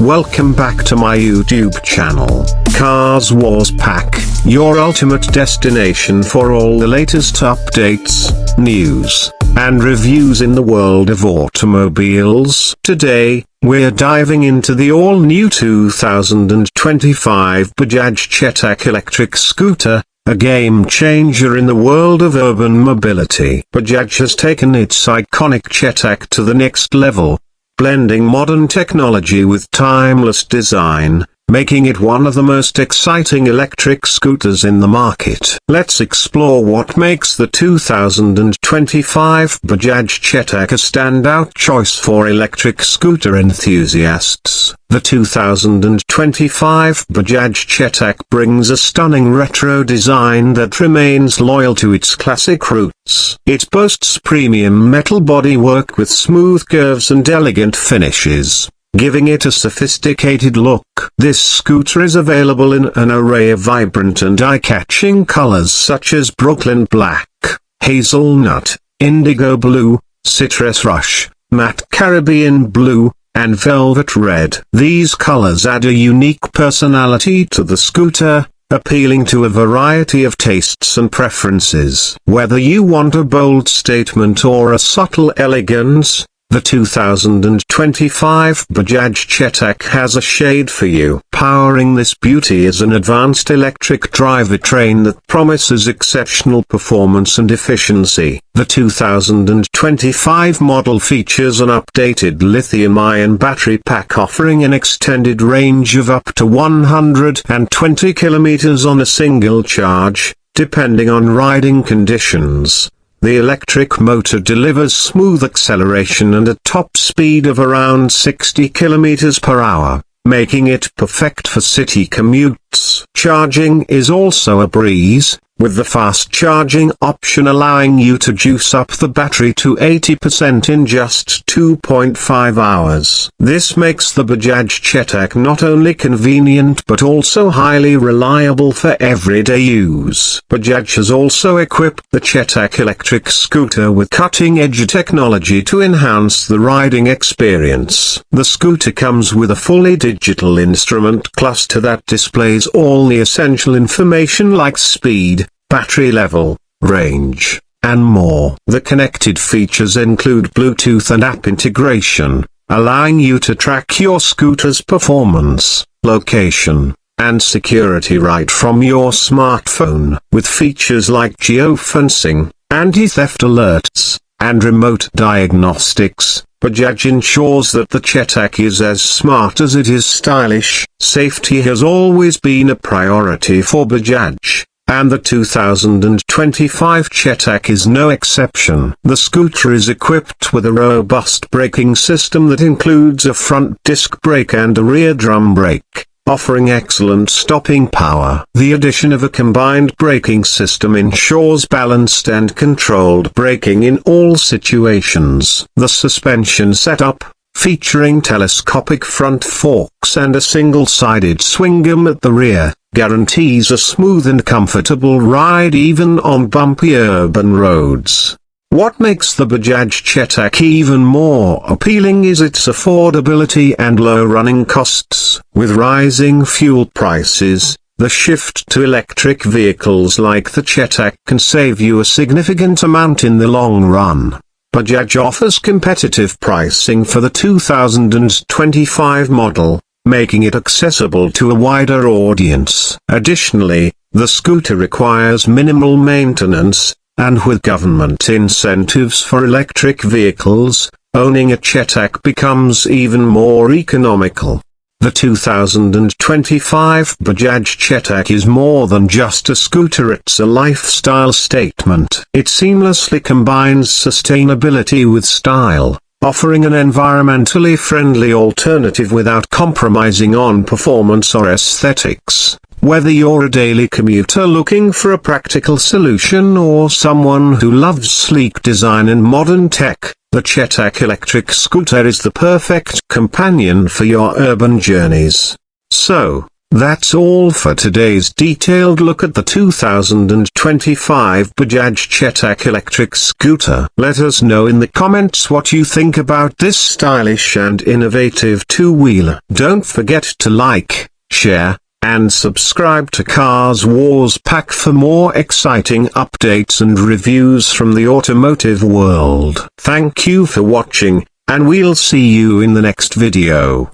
Welcome back to my YouTube channel, Cars Wars Pack, your ultimate destination for all the latest updates, news, and reviews in the world of automobiles. Today, we're diving into the all-new 2025 Bajaj Chetak electric scooter, a game-changer in the world of urban mobility. Bajaj has taken its iconic Chetak to the next level, blending modern technology with timeless design, making it one of the most exciting electric scooters in the market. Let's explore what makes the 2025 Bajaj Chetak a standout choice for electric scooter enthusiasts. The 2025 Bajaj Chetak brings a stunning retro design that remains loyal to its classic roots. It boasts premium metal bodywork with smooth curves and elegant finishes, giving it a sophisticated look. This scooter is available in an array of vibrant and eye-catching colors such as Brooklyn Black, Hazelnut, Indigo Blue, Citrus Rush, Matte Caribbean Blue, and Velvet Red. These colors add a unique personality to the scooter, appealing to a variety of tastes and preferences. Whether you want a bold statement or a subtle elegance, the 2025 Bajaj Chetak has a shade for you. Powering this beauty is an advanced electric drivetrain that promises exceptional performance and efficiency. The 2025 model features an updated lithium-ion battery pack offering an extended range of up to 120 kilometers on a single charge, depending on riding conditions. The electric motor delivers smooth acceleration and a top speed of around 60 km per hour, making it perfect for city commutes. Charging is also a breeze, with the fast charging option allowing you to juice up the battery to 80% in just 2.5 hours. This makes the Bajaj Chetak not only convenient but also highly reliable for everyday use. Bajaj has also equipped the Chetak electric scooter with cutting-edge technology to enhance the riding experience. The scooter comes with a fully digital instrument cluster that displays all the essential information like speed, battery level, range, and more. The connected features include Bluetooth and app integration, allowing you to track your scooter's performance, location, and security right from your smartphone. With features like geofencing, anti-theft alerts, and remote diagnostics, Bajaj ensures that the Chetak is as smart as it is stylish. Safety has always been a priority for Bajaj, and the 2025 Chetak is no exception. The scooter is equipped with a robust braking system that includes a front disc brake and a rear drum brake, offering excellent stopping power. The addition of a combined braking system ensures balanced and controlled braking in all situations. The suspension setup, featuring telescopic front forks and a single-sided swing arm at the rear, guarantees a smooth and comfortable ride even on bumpy urban roads. What makes the Bajaj Chetak even more appealing is its affordability and low running costs. With rising fuel prices, the shift to electric vehicles like the Chetak can save you a significant amount in the long run. Bajaj offers competitive pricing for the 2025 model, making it accessible to a wider audience. Additionally, the scooter requires minimal maintenance, and with government incentives for electric vehicles, owning a Chetak becomes even more economical. The 2025 Bajaj Chetak is more than just a scooter, it's a lifestyle statement. It seamlessly combines sustainability with style, offering an environmentally friendly alternative without compromising on performance or aesthetics. Whether you're a daily commuter looking for a practical solution or someone who loves sleek design and modern tech, the Chetak electric scooter is the perfect companion for your urban journeys. So, That's all for today's detailed look at the 2025 Bajaj Chetak electric scooter. Let us know in the comments what you think about this stylish and innovative two-wheeler. Don't forget to like, share, and subscribe to Cars Wars Pack for more exciting updates and reviews from the automotive world. Thank you for watching, and we'll see you in the next video.